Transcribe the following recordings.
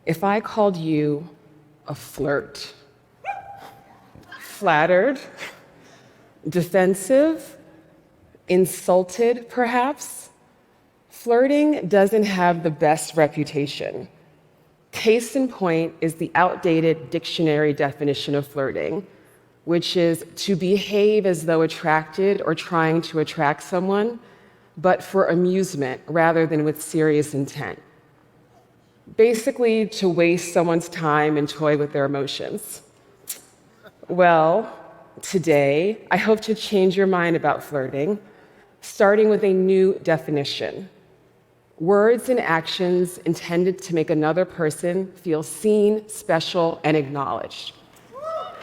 If I called you a flirt, flattered, defensive, insulted, perhaps, flirting doesn't have the best reputation. Case in point is the outdated dictionary definition of flirting, which is to behave as though attracted or trying to attract someone, but for amusement rather than with serious intent. Basically, to waste someone's time and toy with their emotions. Well, today, I hope to change your mind about flirting, starting with a new definition. Words and actions intended to make another person feel seen, special, and acknowledged.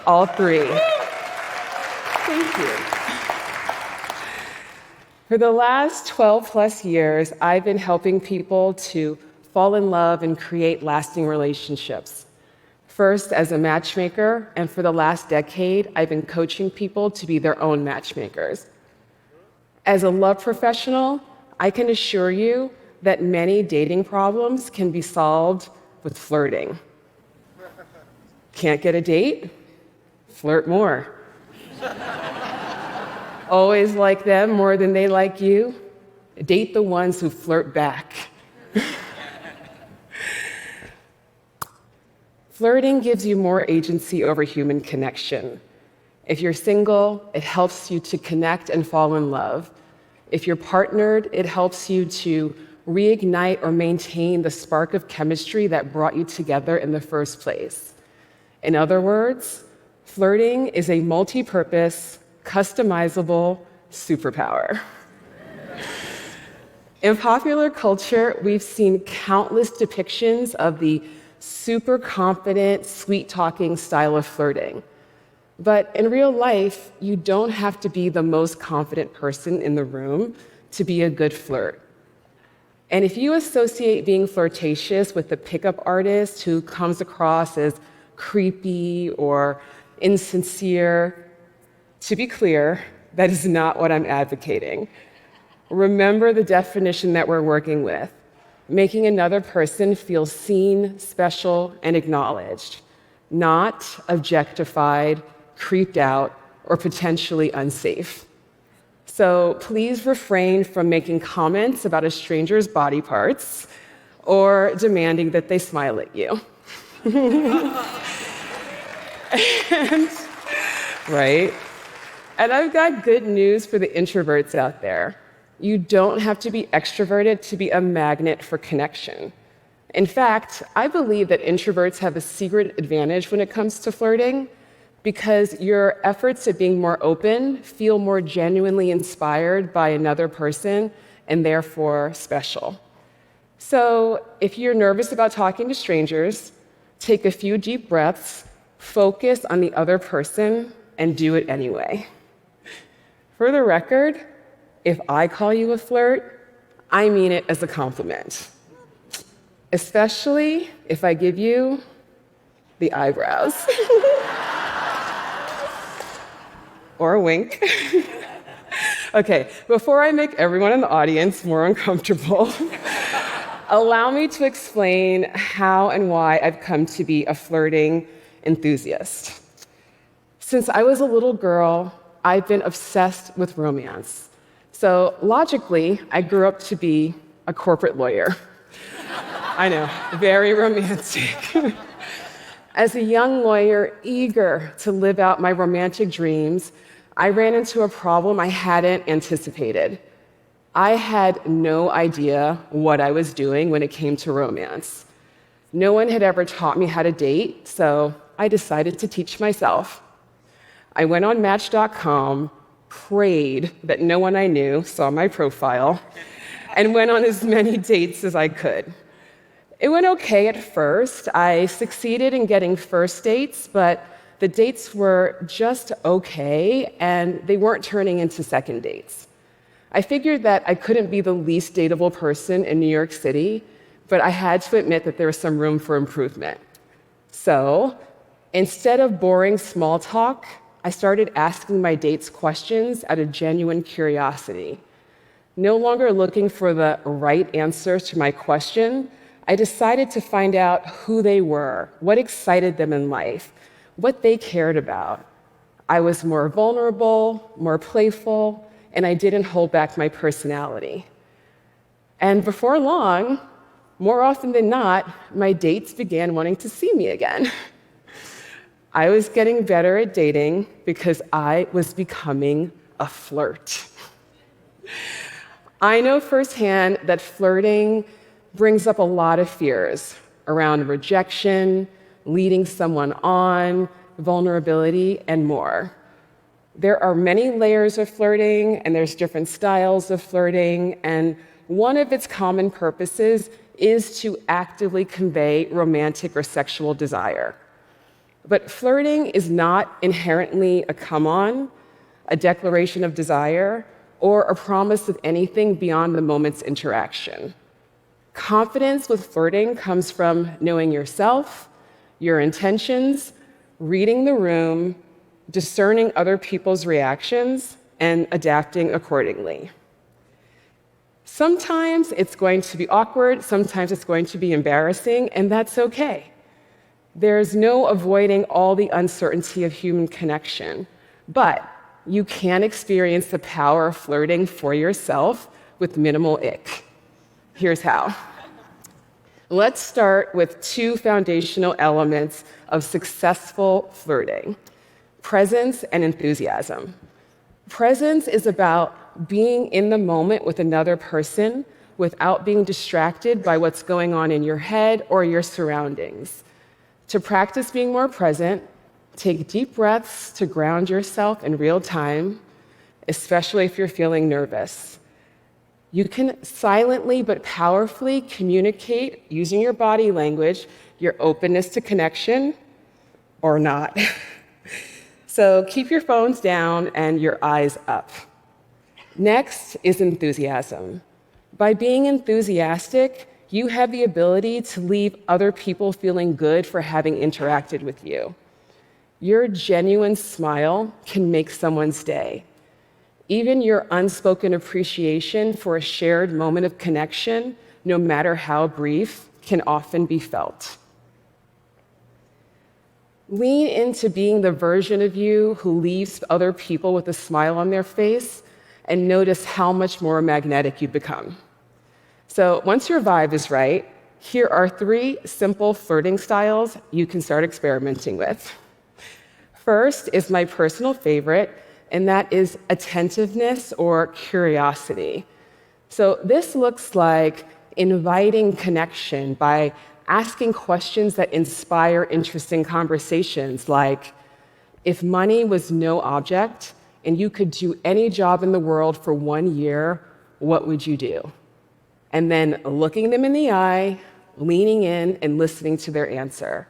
All three. Thank you. For the last 12 plus years, I've been helping people to fall in love and create lasting relationships. First as a matchmaker, and for the last decade, I've been coaching people to be their own matchmakers. As a love professional, I can assure you that many dating problems can be solved with flirting. Can't get a date? Flirt more. Always like them more than they like you? Date the ones who flirt back. Flirting gives you more agency over human connection. If you're single, it helps you to connect and fall in love. If you're partnered, it helps you to reignite or maintain the spark of chemistry that brought you together in the first place. In other words, flirting is a multi-purpose, customizable superpower. In popular culture, we've seen countless depictions of the super confident, sweet-talking style of flirting. But in real life, you don't have to be the most confident person in the room to be a good flirt. And if you associate being flirtatious with the pickup artist who comes across as creepy or insincere, to be clear, that is not what I'm advocating. Remember the definition that we're working with: making another person feel seen, special, and acknowledged, not objectified, creeped out, or potentially unsafe. So please refrain from making comments about a stranger's body parts or demanding that they smile at you. Right? And I've got good news for the introverts out there. You don't have to be extroverted to be a magnet for connection. In fact, I believe that introverts have a secret advantage when it comes to flirting because your efforts at being more open feel more genuinely inspired by another person and therefore special. So if you're nervous about talking to strangers, take a few deep breaths, focus on the other person, and do it anyway. For the record, if I call you a flirt, I mean it as a compliment, especially if I give you the eyebrows or a wink. Okay, before I make everyone in the audience more uncomfortable, allow me to explain how and why I've come to be a flirting enthusiast. Since I was a little girl, I've been obsessed with romance. So logically, I grew up to be a corporate lawyer. I know, very romantic. As a young lawyer, eager to live out my romantic dreams, I ran into a problem I hadn't anticipated. I had no idea what I was doing when it came to romance. No one had ever taught me how to date, so I decided to teach myself. I went on Match.com, prayed that no one I knew saw my profile, and went on as many dates as I could. It went okay at first. I succeeded in getting first dates, but the dates were just okay, and they weren't turning into second dates. I figured that I couldn't be the least dateable person in New York City, but I had to admit that there was some room for improvement. So instead of boring small talk, I started asking my dates questions out of genuine curiosity. No longer looking for the right answer to my question, I decided to find out who they were, what excited them in life, what they cared about. I was more vulnerable, more playful, and I didn't hold back my personality. And before long, more often than not, my dates began wanting to see me again. I was getting better at dating because I was becoming a flirt. I know firsthand that flirting brings up a lot of fears around rejection, leading someone on, vulnerability, and more. There are many layers of flirting, and there's different styles of flirting, and one of its common purposes is to actively convey romantic or sexual desire. But flirting is not inherently a come-on, a declaration of desire, or a promise of anything beyond the moment's interaction. Confidence with flirting comes from knowing yourself, your intentions, reading the room, discerning other people's reactions, and adapting accordingly. Sometimes it's going to be awkward, sometimes it's going to be embarrassing, and that's okay. There's no avoiding all the uncertainty of human connection, but you can experience the power of flirting for yourself with minimal ick. Here's how. Let's start with two foundational elements of successful flirting: presence and enthusiasm. Presence is about being in the moment with another person without being distracted by what's going on in your head or your surroundings. To practice being more present, take deep breaths to ground yourself in real time, especially if you're feeling nervous. You can silently but powerfully communicate using your body language, your openness to connection, or not. So keep your phones down and your eyes up. Next is enthusiasm. By being enthusiastic, you have the ability to leave other people feeling good for having interacted with you. Your genuine smile can make someone's day. Even your unspoken appreciation for a shared moment of connection, no matter how brief, can often be felt. Lean into being the version of you who leaves other people with a smile on their face, and notice how much more magnetic you become. So once your vibe is right, here are 3 simple flirting styles you can start experimenting with. First is my personal favorite, and that is attentiveness or curiosity. So this looks like inviting connection by asking questions that inspire interesting conversations, like, if money was no object and you could do any job in the world for 1 year, what would you do? And then looking them in the eye, leaning in, and listening to their answer.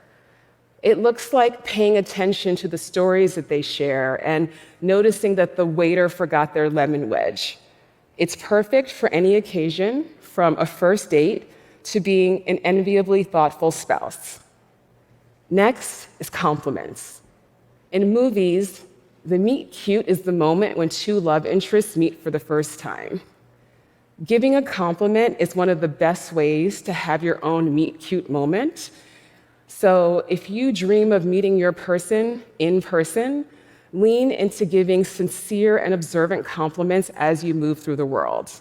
It looks like paying attention to the stories that they share and noticing that the waiter forgot their lemon wedge. It's perfect for any occasion, from a first date to being an enviably thoughtful spouse. Next is compliments. In movies, the meet cute is the moment when 2 love interests meet for the first time. Giving a compliment is one of the best ways to have your own meet cute moment. So if you dream of meeting your person in person, lean into giving sincere and observant compliments as you move through the world.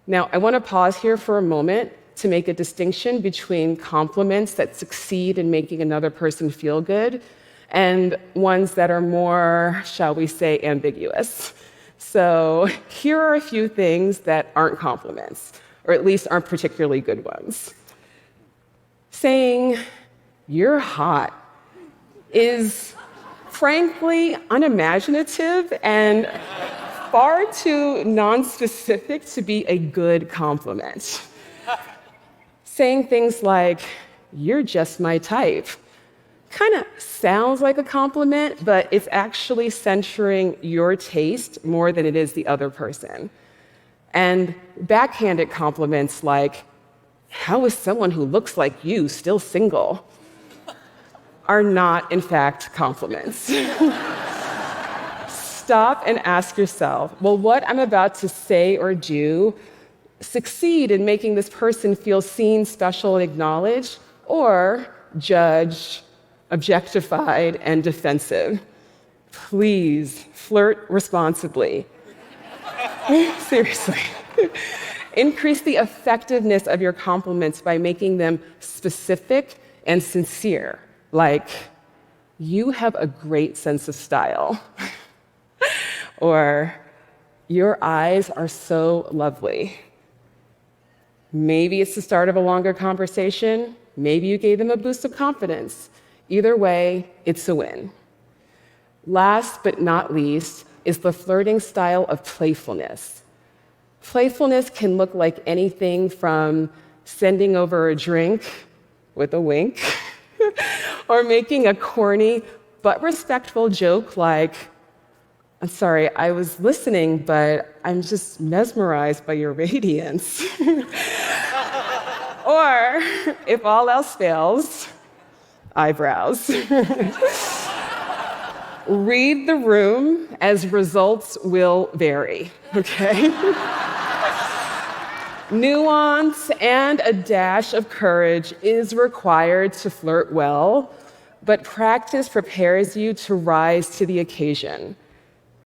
Now, I want to pause here for a moment to make a distinction between compliments that succeed in making another person feel good and ones that are more, shall we say, ambiguous. So here are a few things that aren't compliments, or at least aren't particularly good ones. Saying, "You're hot," is frankly unimaginative and far too nonspecific to be a good compliment. Saying things like, "You're just my type," kind of sounds like a compliment, but it's actually centering your taste more than it is the other person. And backhanded compliments like, "How is someone who looks like you still single?" are not, in fact, compliments. Stop and ask yourself, will what I'm about to say or do succeed in making this person feel seen, special, and acknowledged, or judged, objectified, and defensive. Please flirt responsibly. Seriously. Increase the effectiveness of your compliments by making them specific and sincere, like, you have a great sense of style, or your eyes are so lovely. Maybe it's the start of a longer conversation. Maybe you gave them a boost of confidence. Either way, it's a win. Last but not least is the flirting style of playfulness. Playfulness can look like anything from sending over a drink with a wink, or making a corny but respectful joke like, I'm sorry, I was listening, but I'm just mesmerized by your radiance. Or, if all else fails, eyebrows. Read the room, as results will vary, okay? Nuance and a dash of courage is required to flirt well, but practice prepares you to rise to the occasion.